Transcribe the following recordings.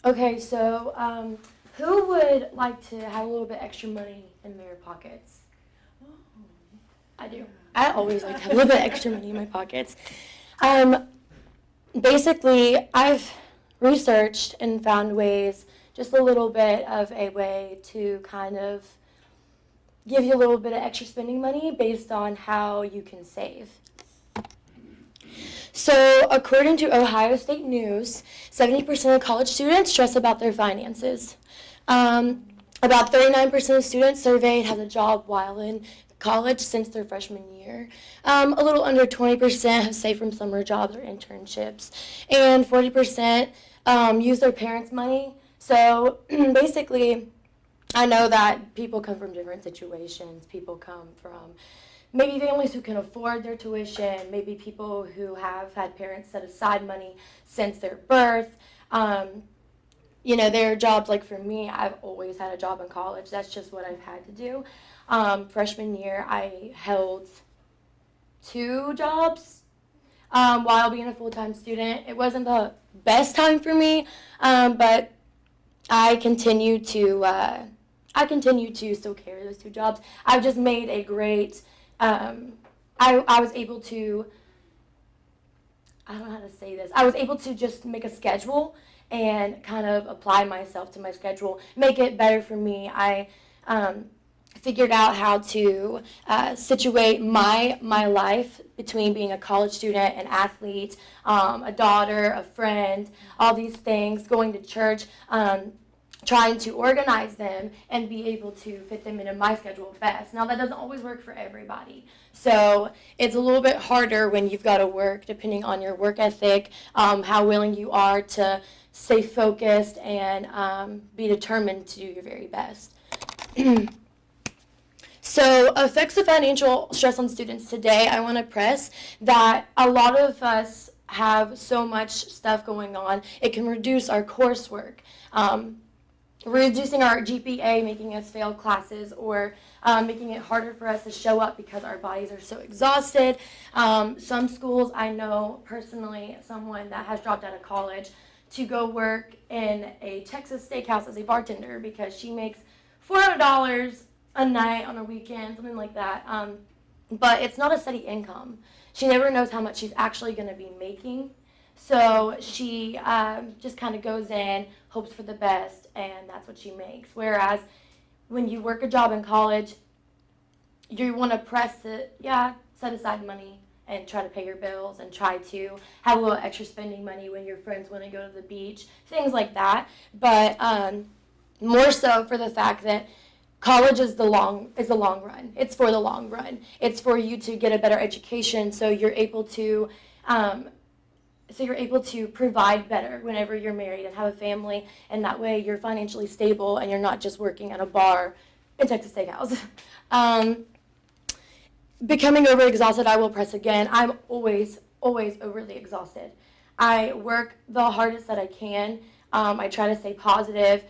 Okay, so who would like to have a little bit extra money in their pockets? Oh, I do. yeah. I always like to have a little bit extra money in my pockets. Um, Basically, I've researched and found ways, just a little bit of a way to kind of give you a little bit of extra spending money based on how you can save. So, according to Ohio State News, 70% of college students stress about their finances. About 39% of students surveyed have a job while in college since their freshman year. A little under 20% have saved from summer jobs or internships. And 40% use their parents' money. So, basically, I know that people come from different situations. People come from maybe families who can afford their tuition, maybe people who have had parents set aside money since their birth. Their jobs, like for me, I've always had a job in college. That's just what I've had to do. Freshman year, I held 2 jobs while being a full-time student. It wasn't the best time for me, but I continue to still carry those 2 jobs. I've just made a great. I was able to. I don't know how to say this. I was able to just make a schedule and kind of apply myself to my schedule, make it better for me. I figured out how to situate my life between being a college student, an athlete, a daughter, a friend, all these things, going to church, trying to organize them and be able to fit them into my schedule best. Now, that doesn't always work for everybody. So it's a little bit harder when you've got to work, depending on your work ethic, how willing you are to stay focused and be determined to do your very best. So, effects of financial stress on students today, I want to press that a lot of us have so much stuff going on, it can reduce our coursework. Reducing our GPA, making us fail classes, or making it harder for us to show up because our bodies are so exhausted. Some schools, I know personally someone that has dropped out of college to go work in a Texas steakhouse as a bartender because she makes $400 a night on a weekend, something like that. But it's not a steady income. She never knows how much she's actually going to be making. So she just kind of goes in, hopes for the best, and that's what she makes. Whereas when you work a job in college, you want to press it, set aside money and try to pay your bills and try to have a little extra spending money when your friends want to go to the beach, things like that. But more so for the fact that college is the long run. It's for the long run. It's for you to get a better education so you're able to provide better whenever you're married and have a family, and that way you're financially stable and you're not just working at a bar in Texas Steakhouse. Becoming overexhausted, I will press again. I'm always overly exhausted. I work the hardest that I can. I try to stay positive.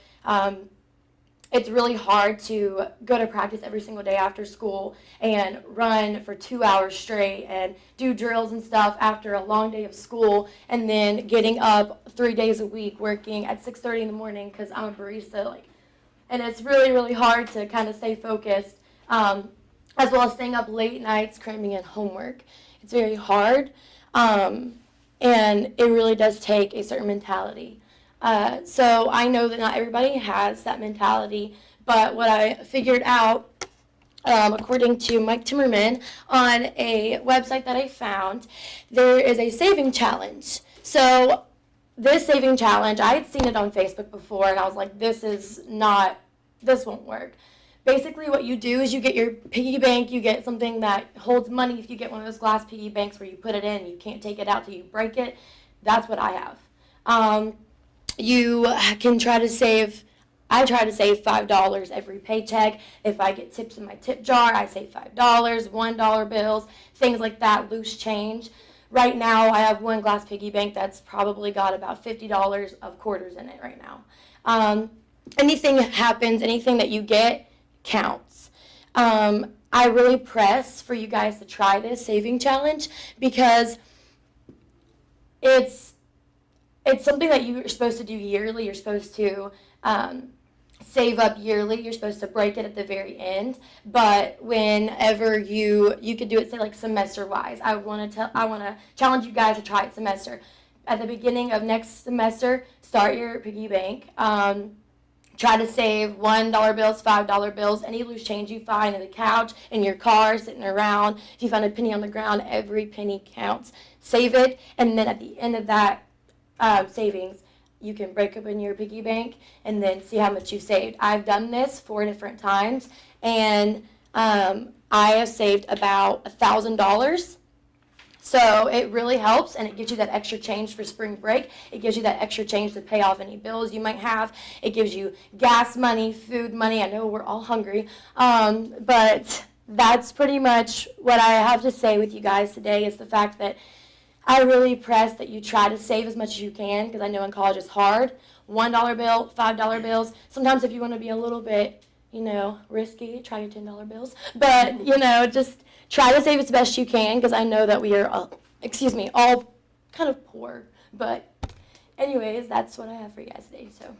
It's really hard to go to practice every single day after school and run for 2 hours straight and do drills and stuff after a long day of school, and then getting up 3 days a week working at 6:30 in the morning because I'm a barista. And it's really, really hard to kind of stay focused, as well as staying up late nights cramming in homework. It's very hard, and it really does take a certain mentality. So I know that not everybody has that mentality, but what I figured out, according to Mike Timmerman, on a website that I found, there is a saving challenge. So this saving challenge, I had seen it on Facebook before, and I was like, this won't work. Basically what you do is you get your piggy bank, you get something that holds money. If you get one of those glass piggy banks where you put it in and you can't take it out till you break it, that's what I have. You can try to save, I try to save $5 every paycheck. If I get tips in my tip jar, I save $5, $1 bills, things like that, loose change. Right now, I have one glass piggy bank that's probably got about $50 of quarters in it right now. Anything happens, anything that you get counts. I really press for you guys to try this saving challenge because it's it's something that you're supposed to do yearly. You're supposed to save up yearly. You're supposed to break it at the very end. But whenever you could do it, say like semester wise. I want to challenge you guys to try it semester. At the beginning of next semester, start your piggy bank. Try to save $1 bills, $5 bills, any loose change you find in the couch, in your car, sitting around. If you find a penny on the ground, every penny counts. Save it, and then at the end of that savings, you can break open your piggy bank and then see how much you saved. I've done this 4 different times, and I have saved about $1,000. So it really helps, and it gives you that extra change for spring break. It gives you that extra change to pay off any bills you might have. It gives you gas money, food money. I know we're all hungry, but that's pretty much what I have to say with you guys today, is the fact that I really press that you try to save as much as you can, because I know in college it's hard. $1 bill, $5 bills. Sometimes if you want to be a little bit, risky, try your $10 bills. But, just try to save as best you can, because I know that we are, all kind of poor. But anyways, that's what I have for you guys today. So.